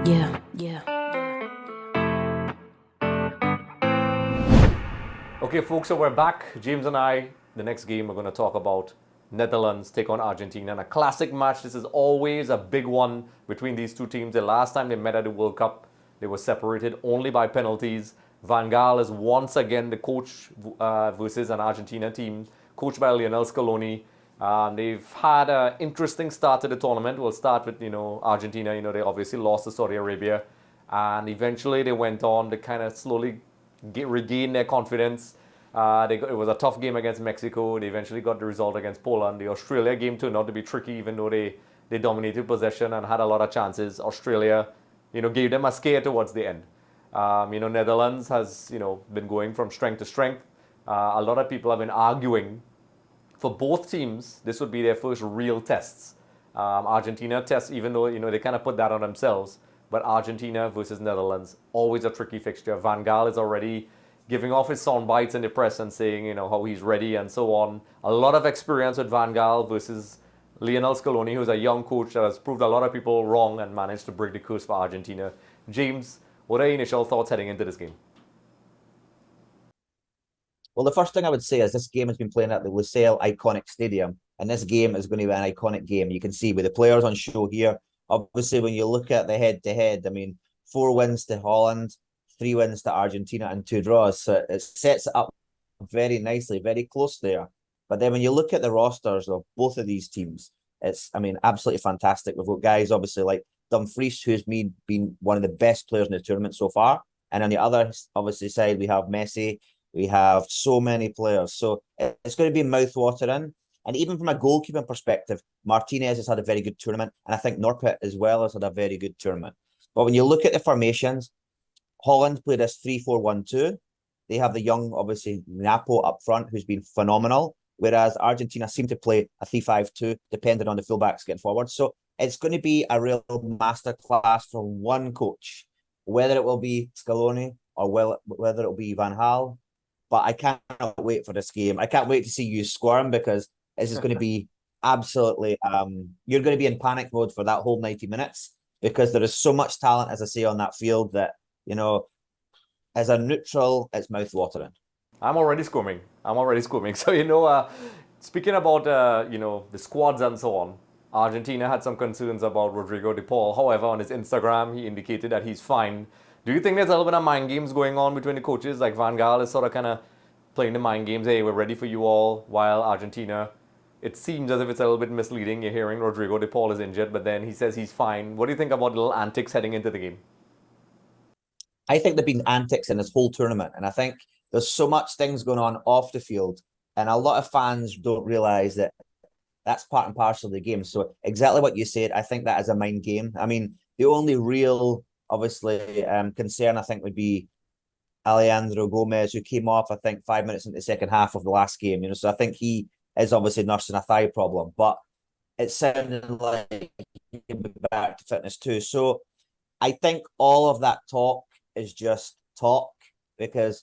Yeah, yeah. Okay, folks, so we're back. James and I, the next game, we're going to talk about Netherlands take on Argentina. And a classic match. This is always a big one between these two teams. The last time they met at the World Cup, they were separated only by penalties. Van Gaal is once again the coach versus an Argentina team, coached by Lionel Scaloni. They've had an interesting start to the tournament. We'll start with, Argentina. They obviously lost to Saudi Arabia. And eventually they went on to kind of slowly regain their confidence. It was a tough game against Mexico. They eventually got the result against Poland. The Australia game turned out to be tricky, even though they dominated possession and had a lot of chances. Australia, gave them a scare towards the end. Netherlands has, been going from strength to strength. A lot of people have been arguing for both teams, this would be their first real tests. Argentina tests, even though they kind of put that on themselves, but Argentina versus Netherlands, always a tricky fixture. Van Gaal is already giving off his sound bites in the press and saying, how he's ready and so on. A lot of experience with Van Gaal versus Lionel Scaloni, who's a young coach that has proved a lot of people wrong and managed to break the curse for Argentina. James, what are your initial thoughts heading into this game? Well, the first thing I would say is this game has been playing at the Lusail iconic stadium, and this game is going to be an iconic game. You can see with the players on show here. Obviously, when you look at the head-to-head, I mean, 4 wins to Holland, 3 wins to Argentina, and 2 draws. So it sets it up very nicely, very close there. But then when you look at the rosters of both of these teams, it's, I mean, absolutely fantastic. We've got guys obviously like Dumfries, who's been one of the best players in the tournament so far. And on the other, obviously, side, we have Messi. We have so many players. So it's going to be mouth-watering. And even from a goalkeeping perspective, Martinez has had a very good tournament. And I think Norpet as well has had a very good tournament. But when you look at the formations, Holland played this 3-4-1-2. They have the young, obviously, Napo up front, who's been phenomenal. Whereas Argentina seem to play a 3-5-2, depending on the fullbacks getting forward. So it's going to be a real masterclass from one coach, whether it will be Scaloni or whether it will be Van Gaal. But I cannot wait for this game. I can't wait to see you squirm because this is going to be absolutely you're going to be in panic mode for that whole 90 minutes because there is so much talent, as I say, on that field that, as a neutral, it's mouth-watering. I'm already squirming. So, speaking about, the squads and so on, Argentina had some concerns about Rodrigo de Paul. However, on his Instagram, he indicated that he's fine. Do you think there's a little bit of mind games going on between the coaches? Like Van Gaal is sort of kind of playing the mind games. Hey, we're ready for you all. While Argentina, it seems as if it's a little bit misleading. You're hearing Rodrigo de Paul is injured, but then he says he's fine. What do you think about the little antics heading into the game? I think there've been antics in this whole tournament, and I think there's so much things going on off the field, and a lot of fans don't realise that that's part and parcel of the game. So exactly what you said, I think that is a mind game. I mean, the only real, obviously, concern I think would be Alejandro Gomez, who came off, I think, 5 minutes into the second half of the last game. So I think he is obviously nursing a thigh problem, but it sounded like he'll be back to fitness too. So I think all of that talk is just talk because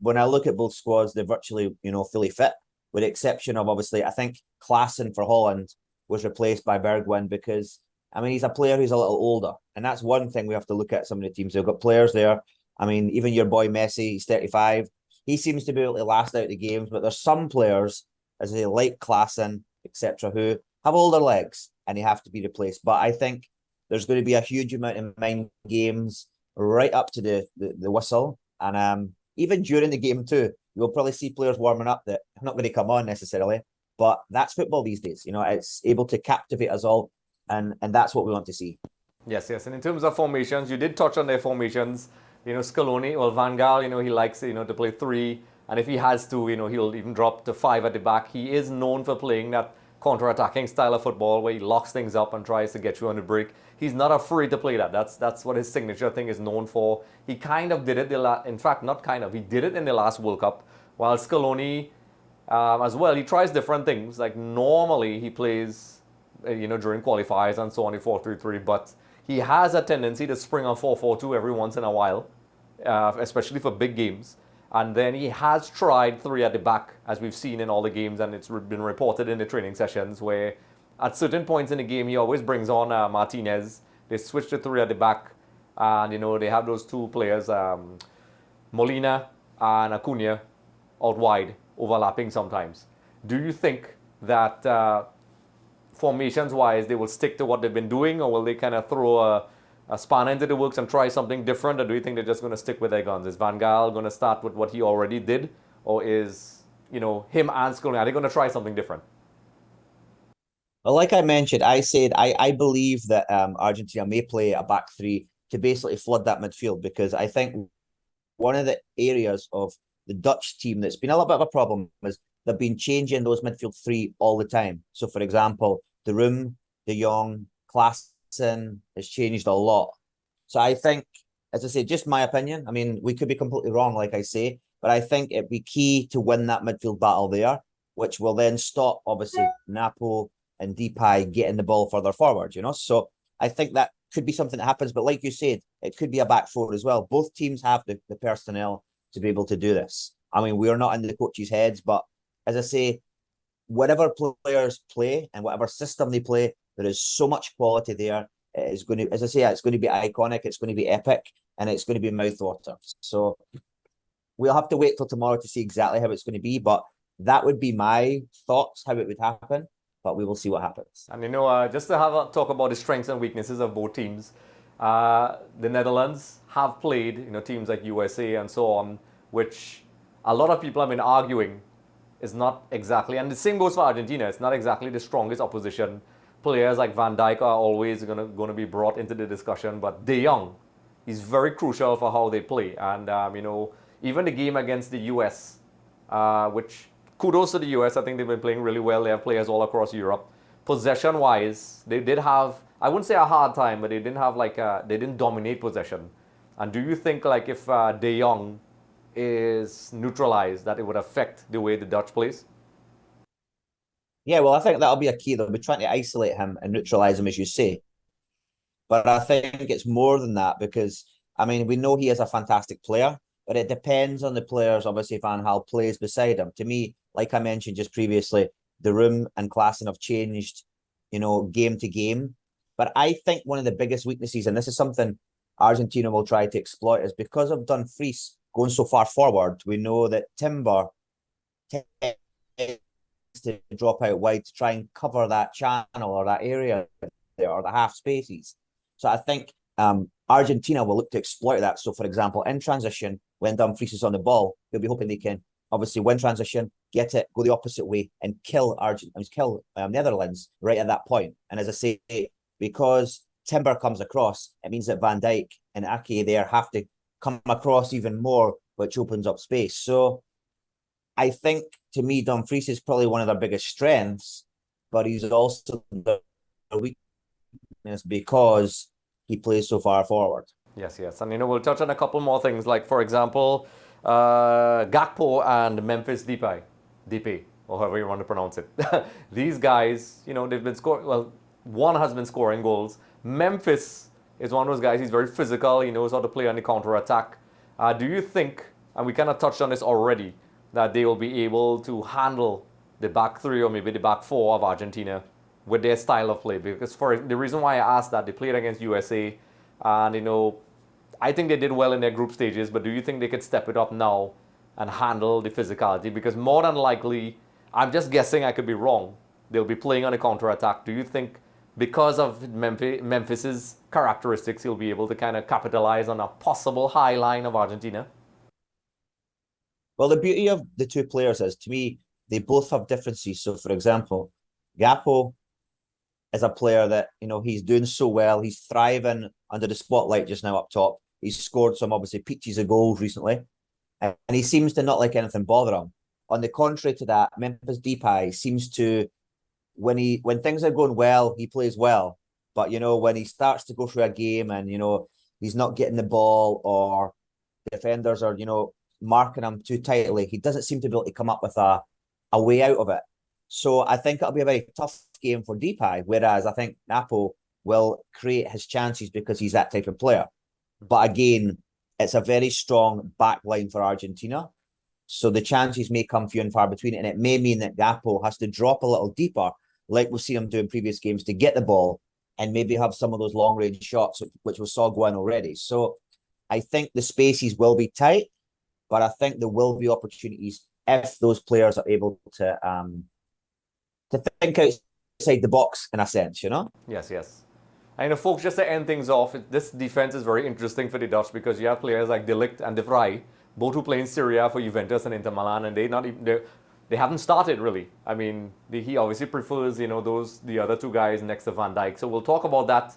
when I look at both squads, they're virtually, fully fit, with the exception of obviously, I think Klaassen for Holland was replaced by Bergwijn because, I mean, he's a player who's a little older. And that's one thing we have to look at some of the teams. They've got players there. I mean, even your boy Messi, he's 35. He seems to be able to last out the games, but there's some players, as they like Klaassen, etc., who have older legs and they have to be replaced. But I think there's going to be a huge amount of mind games right up to the whistle. And even during the game too, you'll probably see players warming up that are not going to come on necessarily. But that's football these days. It's able to captivate us all. And that's what we want to see. Yes. And in terms of formations, you did touch on their formations. Scaloni, well, Van Gaal, he likes, to play three. And if he has to, he'll even drop to five at the back. He is known for playing that counter-attacking style of football where he locks things up and tries to get you on the break. He's not afraid to play that. That's what his signature thing is known for. He kind of did it, in fact, not kind of, he did it in the last World Cup. While Scaloni, as well, he tries different things. Like normally he plays, during qualifiers and so on, in 4-3-3, but he has a tendency to spring on 4-4-2 every once in a while, especially for big games. And then he has tried three at the back, as we've seen in all the games, and it's been reported in the training sessions, where at certain points in the game, he always brings on Martinez. They switch to three at the back. And, they have those two players, Molina and Acuna, out wide, overlapping sometimes. Do you think that formations-wise, they will stick to what they've been doing, or will they kind of throw a spanner into the works and try something different, or do you think they're just going to stick with their guns? Is Van Gaal going to start with what he already did, or is, him and Sooklal, are they going to try something different? Well, like I mentioned, I believe that Argentina may play a back three to basically flood that midfield, because I think one of the areas of the Dutch team that's been a little bit of a problem is they've been changing those midfield three all the time. So, for example, the Room, De Jong, Klaassen has changed a lot. So I think, as I say, just my opinion. I mean, we could be completely wrong, like I say, but I think it'd be key to win that midfield battle there, which will then stop, obviously, Napo and Depay getting the ball further forward, So I think that could be something that happens. But like you said, it could be a back four as well. Both teams have the personnel to be able to do this. I mean, we are not in the coaches' heads, but as I say, whatever players play and whatever system they play, there is so much quality there. It is going to, as I say, it's going to be iconic, it's going to be epic, and it's going to be mouthwater. So we'll have to wait till tomorrow to see exactly how it's going to be, but that would be my thoughts, how it would happen. But we will see what happens. And just to have a talk about the strengths and weaknesses of both teams, the Netherlands have played, teams like USA and so on, which a lot of people have been arguing is not exactly, and the same goes for Argentina, it's not exactly the strongest opposition. Players like Van Dijk are always going to be brought into the discussion, but De Jong is very crucial for how they play. And, even the game against the US, which kudos to the US. I think they've been playing really well. They have players all across Europe. Possession-wise, they did have, I wouldn't say a hard time, but they didn't have they didn't dominate possession. And do you think if De Jong is neutralized, that it would affect the way the Dutch plays? Yeah, well, I think that'll be a key. They'll be trying to isolate him and neutralize him, as you say. But I think it's more than that, because, I mean, we know he is a fantastic player, but it depends on the players, obviously, Van Gaal plays beside him. To me, like I mentioned just previously, the Room and Klaassen have changed, game to game. But I think one of the biggest weaknesses, and this is something Argentina will try to exploit, is because of Dumfries going so far forward, we know that Timber tends to drop out wide to try and cover that channel or that area there, or the half spaces. So I think Argentina will look to exploit that. So, for example, in transition, when Dumfries is on the ball, they'll be hoping they can obviously win transition, get it, go the opposite way, and kill Netherlands right at that point. And as I say, because Timber comes across, it means that Van Dijk and Ake there have to come across even more, which opens up space. So I think, to me, Dumfries is probably one of their biggest strengths, but he's also the weakness because he plays so far forward. Yes, yes. And, we'll touch on a couple more things, like, for example, Gakpo and Memphis Depay, or however you want to pronounce it. These guys, they've been scoring, well, one has been scoring goals. Memphis is one of those guys, he's very physical, he knows how to play on the counter-attack. Do you think, and we kind of touched on this already, that they will be able to handle the back three or maybe the back four of Argentina with their style of play? Because for the reason why I asked that, they played against USA, and I think they did well in their group stages, but do you think they could step it up now and handle the physicality? Because more than likely, I'm just guessing, I could be wrong, they'll be playing on a counter-attack. Do you think because of Memphis's characteristics, he'll be able to kind of capitalize on a possible high line of Argentina? Well, the beauty of the two players is, to me, they both have differences. So, for example, Gakpo is a player that, he's doing so well. He's thriving under the spotlight just now up top. He's scored some, obviously, peaches of goals recently. And he seems to not like anything bother him. On the contrary to that, Memphis Depay seems to, when things are going well, he plays well. But, when he starts to go through a game and, he's not getting the ball, or defenders are, marking him too tightly, he doesn't seem to be able to come up with a way out of it. So I think it'll be a very tough game for Depay, whereas I think Napo will create his chances because he's that type of player. But again, it's a very strong back line for Argentina. So the chances may come few and far between, and it may mean that Gakpo has to drop a little deeper, like we've seen him do in previous games, to get the ball and maybe have some of those long range shots, which we saw go in already. So I think the spaces will be tight, but I think there will be opportunities if those players are able to think outside the box in a sense, you know? Yes, yes. And folks, just to end things off, this defense is very interesting for the Dutch because you have players like De Ligt and De Vrij, both who play in Syria for Juventus and Inter Milan, and they haven't started really. I mean, he obviously prefers the other two guys next to Van Dijk. So we'll talk about that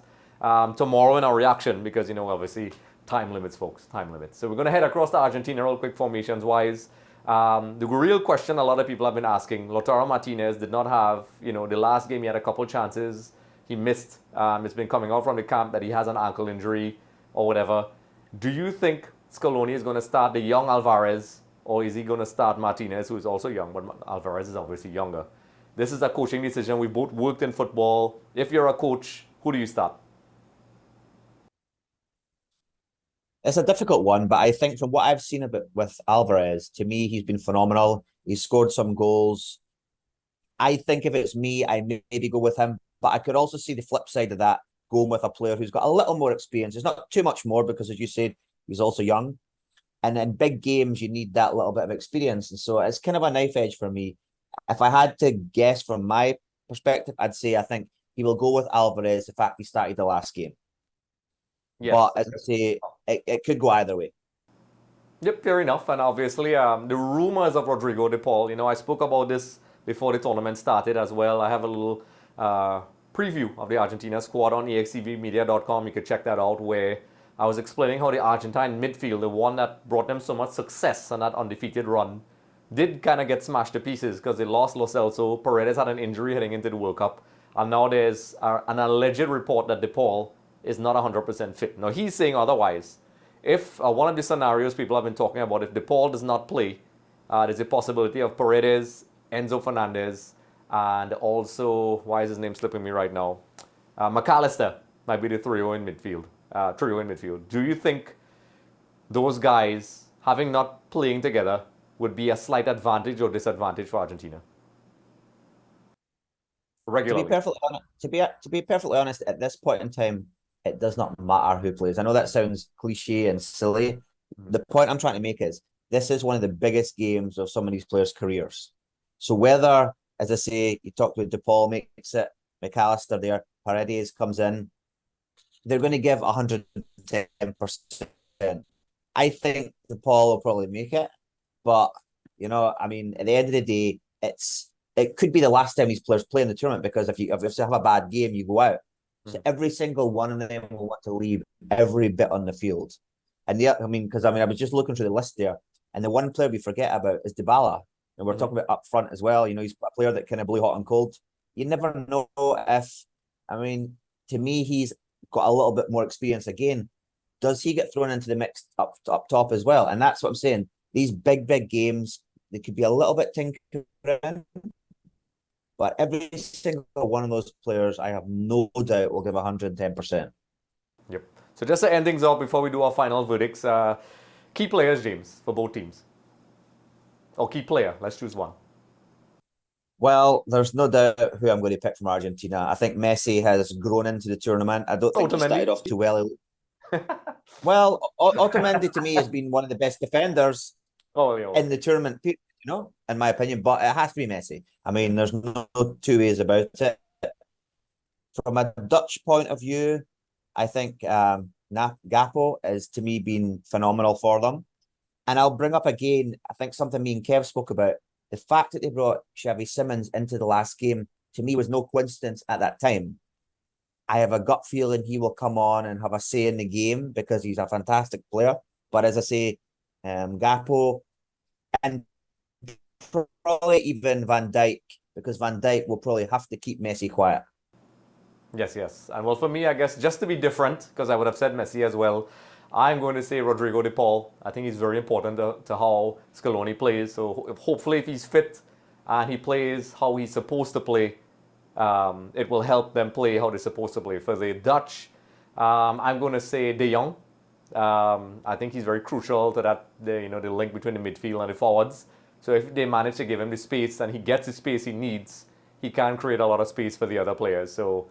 tomorrow in our reaction because obviously time limits, folks, time limits. So we're going to head across to Argentina real quick formations wise. The real question a lot of people have been asking: Lautaro Martinez did not have the last game. He had a couple chances. He missed. It's been coming out from the camp that he has an ankle injury or whatever. Do you think Scaloni is going to start the young Alvarez, or is he going to start Martinez, who is also young, but Alvarez is obviously younger? This is a coaching decision. We both worked in football. If you're a coach, who do you start? It's a difficult one, but I think from what I've seen with Alvarez, to me, he's been phenomenal. He's scored some goals. I think if it's me, I maybe go with him. But I could also see the flip side of that, going with a player who's got a little more experience. It's not too much more because, as you said, he's also young. And in big games, you need that little bit of experience. And so it's kind of a knife edge for me. If I had to guess from my perspective, I'd say I think he will go with Alvarez, the fact he started the last game. Yes. But as I say, it could go either way. Yep, fair enough. And obviously, the rumors of Rodrigo De Paul, I spoke about this before the tournament started as well. I have a little preview of the Argentina squad on axtvmedia.com. You can check that out, where I was explaining how the Argentine midfield, the one that brought them so much success on that undefeated run, did kind of get smashed to pieces because they lost Lo Celso. Paredes had an injury heading into the World Cup. And now there's an alleged report that De Paul is not 100% fit. Now, he's saying otherwise. If one of the scenarios people have been talking about, if De Paul does not play, there's a possibility of Paredes, Enzo Fernandez, and also, why is his name slipping me right now? McAllister might be the trio in midfield. Do you think those guys, having not playing together, would be a slight advantage or disadvantage for Argentina? Regularly. To be perfectly honest, at this point in time, it does not matter who plays. I know that sounds cliche and silly. The point I'm trying to make is this is one of the biggest games of some of these players' careers. So whether, as I say, you talked about De Paul makes it, McAllister there, Paredes comes in, they're going to give 110%. I think De Paul will probably make it, but I mean, at the end of the day, it could be the last time these players play in the tournament because if you have a bad game, you go out. So every single one of them will want to leave every bit on the field. And I was just looking through the list there, and the one player we forget about is Dybala. And we're talking about up front as well. He's a player that kind of blew hot and cold. You never know if, to me, he's got a little bit more experience again. Does he get thrown into the mix up top as well? And that's what I'm saying. These big games, they could be a little bit tinkering. But every single one of those players, I have no doubt, will give 110%. Yep. So just to end things off before we do our final verdicts, key players, James, for both teams. Or key player, let's choose one. Well, there's no doubt who I'm going to pick from Argentina. I think Messi has grown into the tournament. I don't think he started off too well. Well, Otamendi to me has been one of the best defenders in the tournament, in my opinion, but it has to be Messi. I mean, there's no two ways about it. From a Dutch point of view, I think Gapo has, to me, been phenomenal for them. And I'll bring up again, I think something me and Kev spoke about, the fact that they brought Xavi Simons into the last game, to me, was no coincidence at that time. I have a gut feeling he will come on and have a say in the game because he's a fantastic player. But as I say, Gapo and probably even Van Dijk, because Van Dijk will probably have to keep Messi quiet. Yes. And well, for me, I guess just to be different, because I would have said Messi as well, I'm going to say Rodrigo De Paul. I think he's very important to how Scaloni plays. So hopefully if he's fit and he plays how he's supposed to play, it will help them play how they're supposed to play. For the Dutch, I'm going to say De Jong. I think he's very crucial to that, the link between the midfield and the forwards. So if they manage to give him the space and he gets the space he needs, he can create a lot of space for the other players. So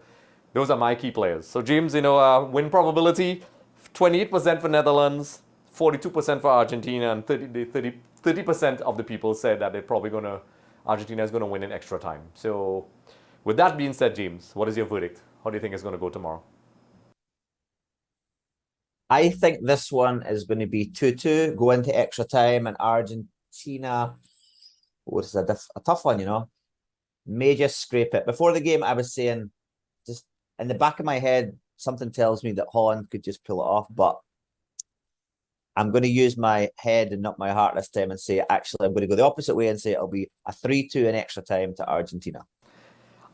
Those are my key players. So James, win probability, 28% for Netherlands, 42% for Argentina, and 30% of the people said that Argentina is going to win in extra time. So with that being said, James, what is your verdict? How do you think it's going to go tomorrow? I think this one is going to be 2-2, go into extra time, and Argentina, it's a tough one, may just scrape it. Before the game, I was saying, just in the back of my head, something tells me that Holland could just pull it off, but I'm going to use my head and not my heart this time and say, actually, I'm going to go the opposite way and say it'll be a 3-2 in extra time to Argentina.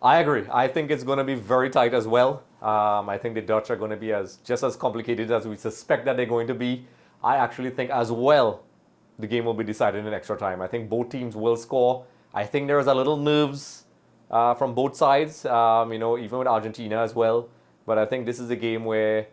I agree. I think it's going to be very tight as well. I think the Dutch are going to be just as complicated as we suspect that they're going to be. I actually think as well the game will be decided in extra time. I think both teams will score. I think there is a little nerves from both sides, even with Argentina as well. But I think this is a game where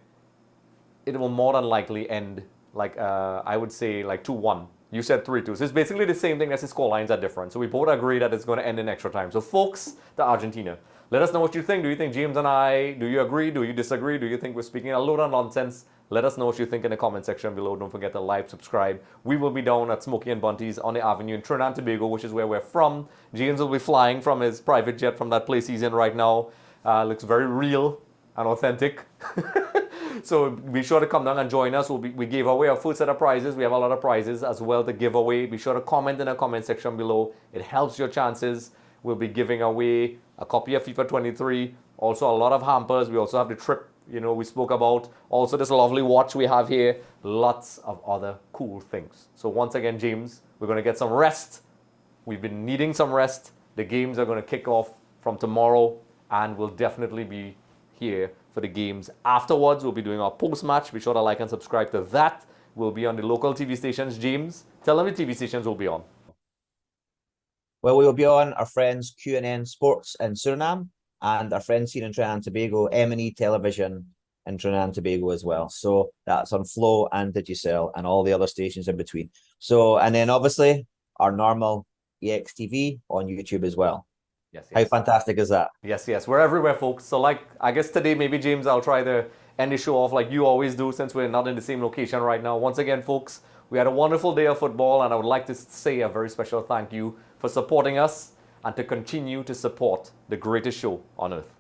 it will more than likely end I would say 2-1. You said 3-2. So it's basically the same thing as the score lines are different. So we both agree that it's going to end in extra time. So folks, the Argentina. Let us know what you think. Do you think James and I, do you agree? Do you disagree? Do you think we're speaking a load of nonsense? Let us know what you think in the comment section below. Don't forget to like, subscribe. We will be down at Smokey and Bunty's on the Avenue in Trinidad and Tobago, which is where we're from. James will be flying from his private jet from that place he's in right now. Looks very real and authentic. So be sure to come down and join us. We gave away our first set of prizes. We have a lot of prizes as well to give away. Be sure to comment in the comment section below. It helps your chances. We'll be giving away a copy of FIFA 23. Also a lot of hampers. We also have the trip, we spoke about. Also this lovely watch we have here. Lots of other cool things. So once again, James, we're going to get some rest. We've been needing some rest. The games are going to kick off from tomorrow, and we'll definitely be here for the games afterwards. We'll be doing our post-match. Be sure to like and subscribe to that. We'll be on the local TV stations. James, tell them the TV stations will be on. Well, we will be on our friends QNN Sports in Suriname and our friends here in Trinidad and Tobago, M&E Television in Trinidad and Tobago as well. So that's on Flow and Digicel and all the other stations in between. So, and then obviously our normal EXTV on YouTube as well. Yes. How fantastic is that? Yes. We're everywhere, folks. So I guess today, maybe James, I'll try to end the show off like you always do since we're not in the same location right now. Once again, folks, we had a wonderful day of football, and I would like to say a very special thank you for supporting us and to continue to support the greatest show on earth.